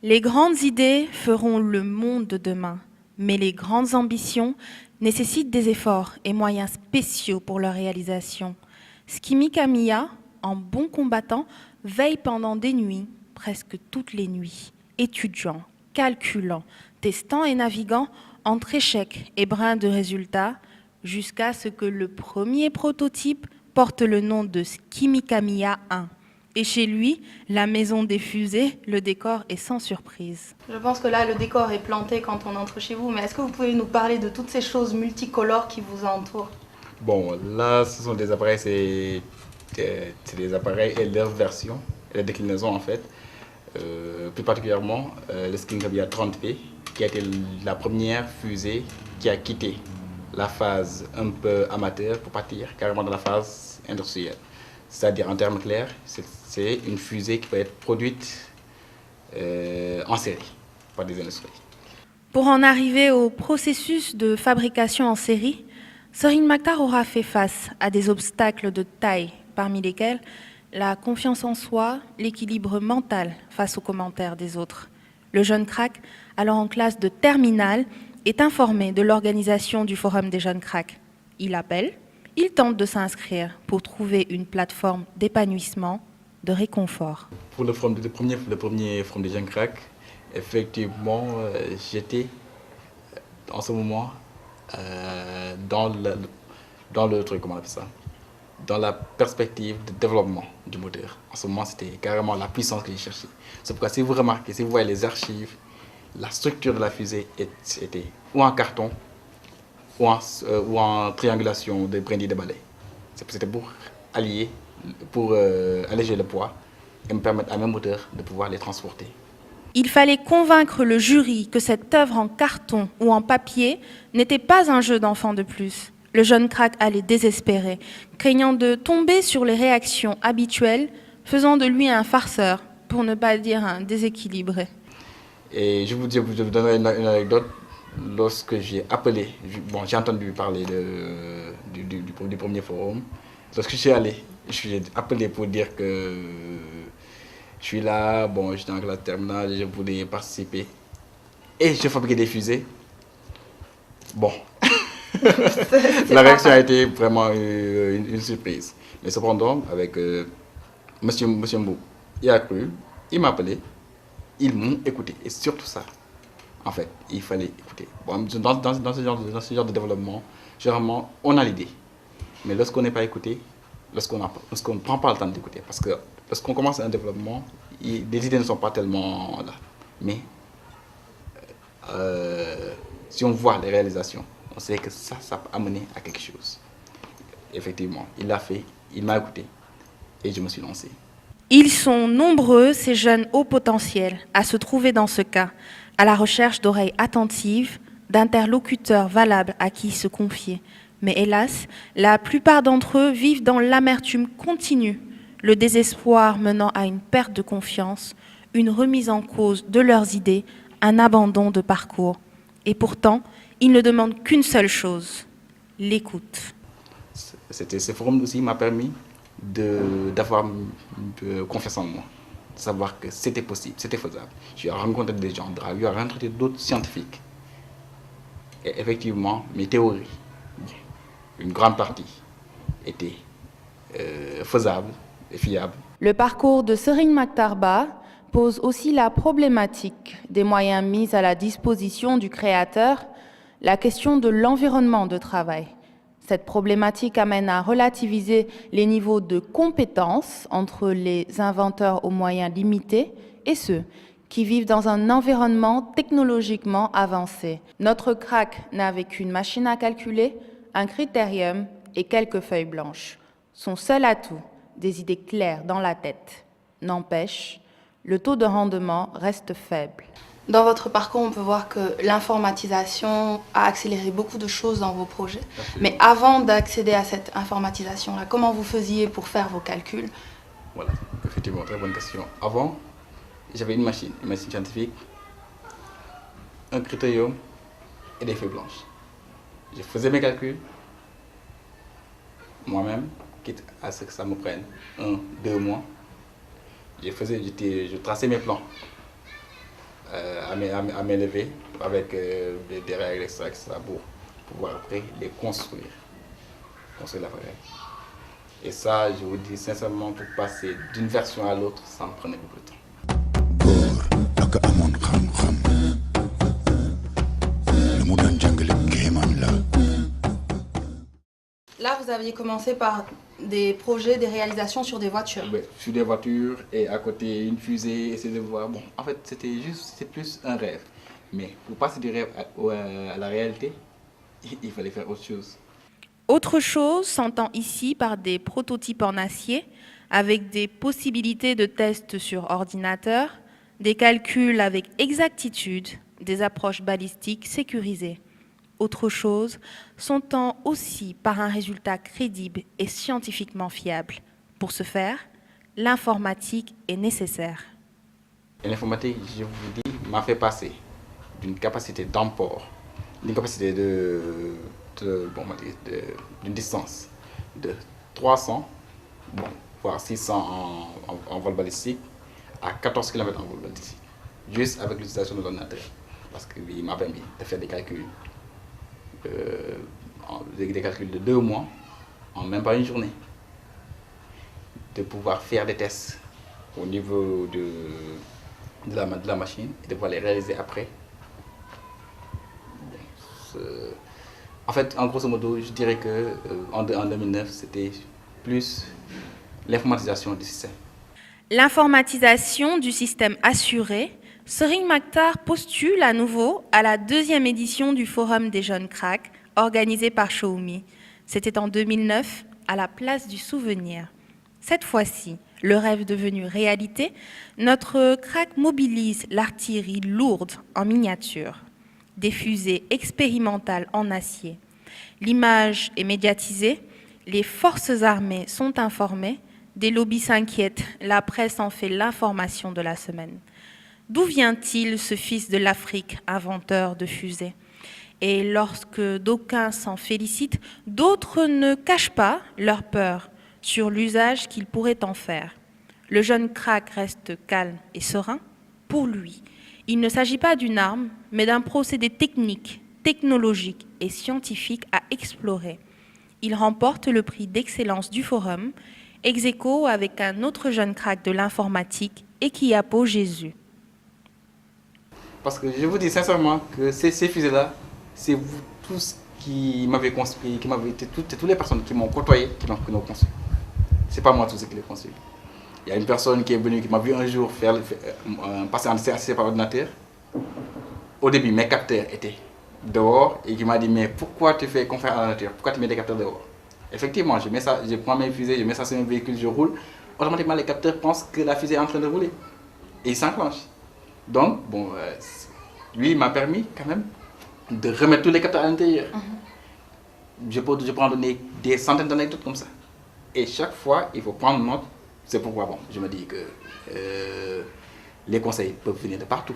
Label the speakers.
Speaker 1: Les grandes idées feront le monde de demain, mais les grandes ambitions nécessitent des efforts et moyens spéciaux pour leur réalisation. Skimi Kamiya, en bon combattant, veille pendant des nuits, presque toutes les nuits, étudiant, calculant, testant et naviguant entre échecs et brins de résultats, jusqu'à ce que le premier prototype porte le nom de Skimi Kamiya 1. Et chez lui, la maison des fusées, le décor est sans surprise. Je pense que là, le décor est planté quand on entre chez vous, mais est-ce que vous pouvez nous parler de toutes ces choses multicolores qui vous entourent?
Speaker 2: Bon, là, ce sont des appareils, c'est des appareils et leurs versions, et la déclinaison en fait. Plus particulièrement, le Skimi Kamiya 30P, qui a été la première fusée qui a quitté la phase un peu amateur pour partir carrément dans la phase industrielle. C'est-à-dire, en termes clairs, c'est une fusée qui peut être produite en série par des industries.
Speaker 1: Pour en arriver au processus de fabrication en série, Sorin Makhtar aura fait face à des obstacles de taille, parmi lesquels la confiance en soi, l'équilibre mental face aux commentaires des autres. Le jeune crack, alors en classe de terminale, est informé de l'organisation du Forum des jeunes cracks. Il appelle. Il tente de s'inscrire pour trouver une plateforme d'épanouissement, de réconfort.
Speaker 2: Pour le premier Forum des jeunes cracks, effectivement, j'étais en ce moment dans le truc, comment on appelle ça, dans la perspective de développement du moteur. En ce moment, c'était carrément la puissance que j'ai cherchée. C'est pourquoi, si vous remarquez, si vous voyez les archives, la structure de la fusée était ou en carton, ou en triangulation de brindilles de balai. C'était pour alléger le poids et me permettre à mes moteurs de pouvoir les transporter.
Speaker 1: Il fallait convaincre le jury que cette œuvre en carton ou en papier n'était pas un jeu d'enfant de plus. Le jeune crack allait désespérer, craignant de tomber sur les réactions habituelles, faisant de lui un farceur, pour ne pas dire un déséquilibré.
Speaker 2: Et je vous donnerai une anecdote. Lorsque j'ai appelé, j'ai entendu parler du premier forum. Lorsque j'ai appelé pour dire que je suis là, j'étais en classe terminale, je voulais participer. Et je fabriquais des fusées. La réaction a été vraiment une surprise. Mais cependant, avec Monsieur Mbou, il a cru, il m'a appelé, ils m'ont écouté. Et surtout ça. En fait, il fallait écouter. Dans ce genre de développement, généralement, on a l'idée. Mais lorsqu'on n'est pas écouté, lorsqu'on ne prend pas le temps d'écouter, parce que lorsqu'on commence un développement, les idées ne sont pas tellement là. Mais si on voit les réalisations, on sait que ça peut amener à quelque chose. Effectivement, il l'a fait, il m'a écouté et je me suis lancé.
Speaker 1: Ils sont nombreux, ces jeunes hauts potentiels, à se trouver dans ce cas, à la recherche d'oreilles attentives, d'interlocuteurs valables à qui se confier. Mais hélas, la plupart d'entre eux vivent dans l'amertume continue, le désespoir menant à une perte de confiance, une remise en cause de leurs idées, un abandon de parcours. Et pourtant, ils ne demandent qu'une seule chose, l'écoute.
Speaker 2: Ce forum aussi m'a permis d'avoir confiance en moi, de savoir que c'était possible, c'était faisable. J'ai rencontré des gens, j'ai rencontré d'autres scientifiques. Et effectivement, mes théories, une grande partie, étaient faisables et fiables.
Speaker 1: Le parcours de Sorin Makhtar pose aussi la problématique des moyens mis à la disposition du créateur, la question de l'environnement de travail. Cette problématique amène à relativiser les niveaux de compétences entre les inventeurs aux moyens limités et ceux qui vivent dans un environnement technologiquement avancé. Notre crack n'avait qu'une machine à calculer, un critérium et quelques feuilles blanches. Son seul atout, des idées claires dans la tête. N'empêche, le taux de rendement reste faible. Dans votre parcours, on peut voir que l'informatisation a accéléré beaucoup de choses dans vos projets. Mais avant d'accéder à cette informatisation-là, comment vous faisiez pour faire vos calculs?
Speaker 2: Voilà, effectivement, très bonne question. Avant, j'avais une machine scientifique, un critérium et des feuilles blanches. Je faisais mes calculs moi-même, quitte à ce que ça me prenne 1, 2 mois, je traçais mes plans à m'élever avec des règles, etc. pour pouvoir après les construire l'appareil. Et ça, je vous dis sincèrement, pour passer d'une version à l'autre, ça me prenait beaucoup de temps.
Speaker 1: Là, vous aviez commencé par des projets, des réalisations sur des voitures.
Speaker 2: Oui, sur des voitures et à côté une fusée, essayer de voir. Bon, en fait, c'était plus un rêve. Mais pour passer du rêve à la réalité, il fallait faire autre chose.
Speaker 1: Autre chose s'entend ici par des prototypes en acier avec des possibilités de tests sur ordinateur, des calculs avec exactitude, des approches balistiques sécurisées. Autre chose s'entend aussi par un résultat crédible et scientifiquement fiable. Pour ce faire, l'informatique est nécessaire.
Speaker 2: Et l'informatique, je vous dis, m'a fait passer d'une capacité d'emport, d'une capacité d'une distance de 300, voire 600 en vol balistique, à 14 km en vol balistique, juste avec l'utilisation de l'ordinateur. Parce qu'il m'a permis de faire des calculs de 2 mois en même pas une journée, de pouvoir faire des tests au niveau de la machine et de pouvoir les réaliser après. En fait, en grosso modo, je dirais qu'en 2009, c'était plus l'informatisation du système.
Speaker 1: L'informatisation du système assuré, Serigne Mactar postule à nouveau à la 2e édition du Forum des jeunes cracks organisé par Xiaomi. C'était en 2009 à la place du Souvenir. Cette fois-ci, le rêve devenu réalité, notre crack mobilise l'artillerie lourde en miniature, des fusées expérimentales en acier. L'image est médiatisée, les forces armées sont informées, des lobbies s'inquiètent, la presse en fait l'information de la semaine. D'où vient-il ce fils de l'Afrique, inventeur de fusées? Et lorsque d'aucuns s'en félicitent, d'autres ne cachent pas leur peur sur l'usage qu'il pourrait en faire. Le jeune crack reste calme et serein. Pour lui, il ne s'agit pas d'une arme, mais d'un procédé technique, technologique et scientifique à explorer. Il remporte le prix d'excellence du Forum, ex aequo avec un autre jeune crack de l'informatique, Equiapo Jésus.
Speaker 2: Parce que je vous dis sincèrement que ces fusées-là, c'est vous tous qui m'avez construit, toutes les personnes qui m'ont côtoyé, qui l'ont construit. C'est pas moi tout ce qui l'ai construit. Il y a une personne qui est venue, qui m'a vu un jour passer en CRC par ordinateur. Au début, mes capteurs étaient dehors et qui m'a dit, mais pourquoi tu fais confiance à la nature? Pourquoi tu mets des capteurs dehors? Effectivement, je prends mes fusées, je mets ça sur un véhicule, je roule. Automatiquement, les capteurs pensent que la fusée est en train de rouler. Et ils s'enclenchent. Donc, lui, il m'a permis quand même de remettre tous les capteurs à l'intérieur. Je peux en donner des centaines d'anecdotes comme ça. Et chaque fois, il faut prendre note. C'est pourquoi je me dis que les conseils peuvent venir de partout.